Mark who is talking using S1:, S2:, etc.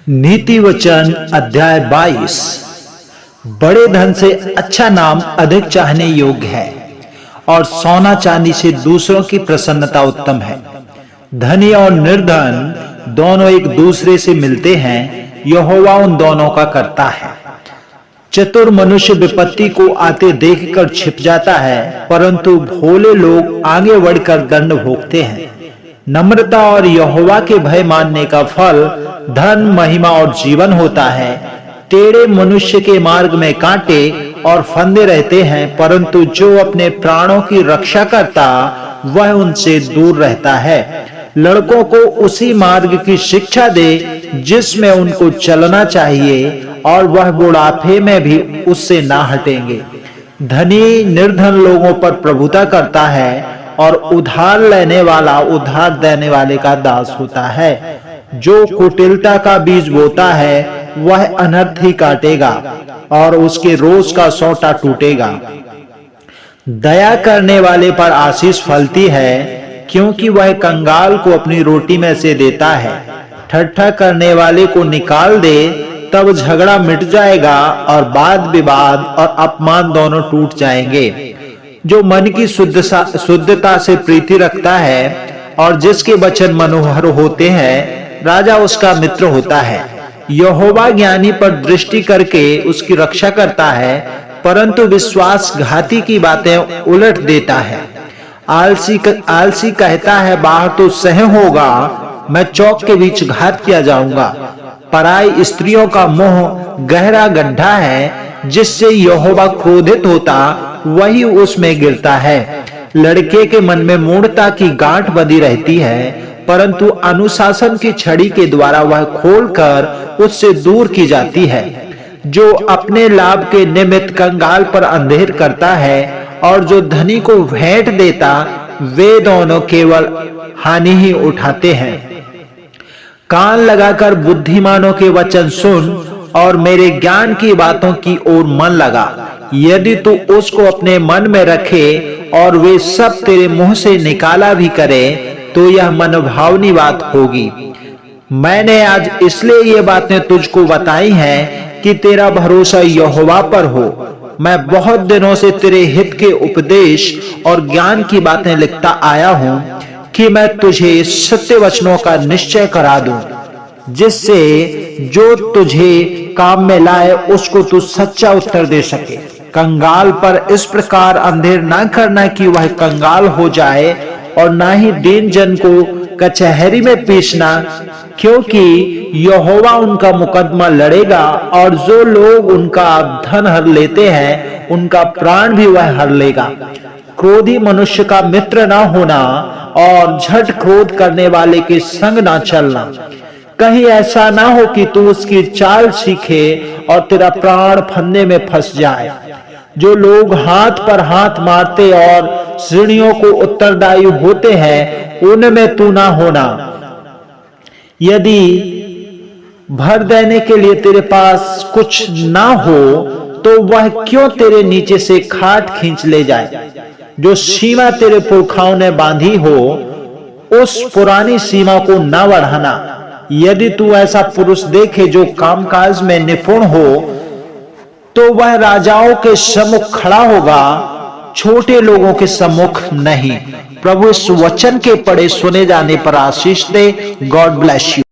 S1: नीति वचन अध्याय 22। बड़े धन से अच्छा नाम अधिक चाहने योग्य है और सोना चांदी से दूसरों की प्रसन्नता उत्तम है। धनी और निर्धन दोनों एक दूसरे से मिलते हैं, यहोवा उन दोनों का करता है। चतुर मनुष्य विपत्ति को आते देखकर छिप जाता है, परंतु भोले लोग आगे बढ़कर दंड भोगते हैं। नम्रता और यहोवा के भय मानने का फल धन, महिमा और जीवन होता है। टेढ़े मनुष्य के मार्ग में कांटे और फंदे रहते हैं, परंतु जो अपने प्राणों की रक्षा करता वह उनसे दूर रहता है। लड़कों को उसी मार्ग की शिक्षा दे जिसमें उनको चलना चाहिए, और वह बुढ़ापे में भी उससे ना हटेंगे। धनी निर्धन लोगों पर प्रभुता करता है, और उधार लेने वाला उधार देने वाले का दास होता है। जो कुटिलता का बीज बोता है वह अनर्थ ही काटेगा, और उसके रोज का सोटा टूटेगा। दया करने वाले पर आशीष फलती है, क्योंकि वह कंगाल को अपनी रोटी में से देता है। ठट्ठा करने वाले को निकाल दे, तब झगड़ा मिट जाएगा और वाद विवाद और अपमान दोनों टूट जाएंगे। जो मन की शुद्धता से प्रीति रखता है और जिसके वचन मनोहर होते हैं, राजा उसका मित्र होता है। यहोवा ज्ञानी पर दृष्टि करके उसकी रक्षा करता है, परंतु विश्वासघाती की बातें उलट देता है। आलसी कहता है, बाहर तो सह होगा, मैं चौक के बीच घात किया जाऊंगा। पराई स्त्रियों का मोह गहरा गड्ढा है, जिससे यहोवा क्रोधित होता वही उसमें गिरता है। लड़के के मन में मूढ़ता की गांठ बंधी रहती है, परंतु अनुशासन की छड़ी के द्वारा वह खोलकर उससे दूर की जाती है। जो अपने लाभ के निमित्त कंगाल पर अंधेर करता है और जो धनी को भेंट देता, वे दोनों केवल हानि ही उठाते हैं। कान लगाकर बुद्धिमानों के वचन सुन और मेरे ज्ञान की बातों की ओर मन लगा। यदि तू उसको अपने मन में रखे और वे सब तेरे मुंह से निकाला भी करे, तो यह मनभावनी बात होगी। मैंने आज इसलिए ये बातें तुझको बताई हैं कि तेरा भरोसा यहोवा पर हो। मैं बहुत दिनों से तेरे हित के उपदेश और ज्ञान की बातें लिखता आया हूं, कि मैं तुझे सत्य वचनों का निश्चय करा दूं, जिससे जो तुझे काम में लाए उसको तू सच्चा उत्तर दे सके। कंगाल पर इस प्रकार अंधेर ना करना कि वह कंगाल हो जाए, और ना ही दीन जन को कचहरी में पीसना, क्योंकि यहोवा उनका मुकदमा लड़ेगा, और जो लोग उनका धन हर लेते हैं उनका प्राण भी वह हर लेगा। क्रोधी मनुष्य का मित्र ना होना और झट क्रोध करने वाले के संग ना चलना। कहीं ऐसा ना हो कि तू उसकी चाल सीखे और तेरा प्राण फंदे में फंस जाए। जो लोग हाथ पर हाथ मारते और श्रेणियों को उत्तरदायी होते हैं, उनमें तू ना होना। यदि भर देने के लिए तेरे पास कुछ ना हो, तो वह क्यों तेरे नीचे से खाट खींच ले जाए। जो सीमा तेरे पुरखाओं ने बांधी हो, उस पुरानी सीमा को ना बढ़ाना। यदि तू ऐसा पुरुष देखे जो कामकाज में निपुण हो, तो वह राजाओं के सम्मुख खड़ा होगा, छोटे लोगों के सम्मुख नहीं। प्रभु इस वचन के पढ़े सुने जाने पर आशीष दे। God bless you.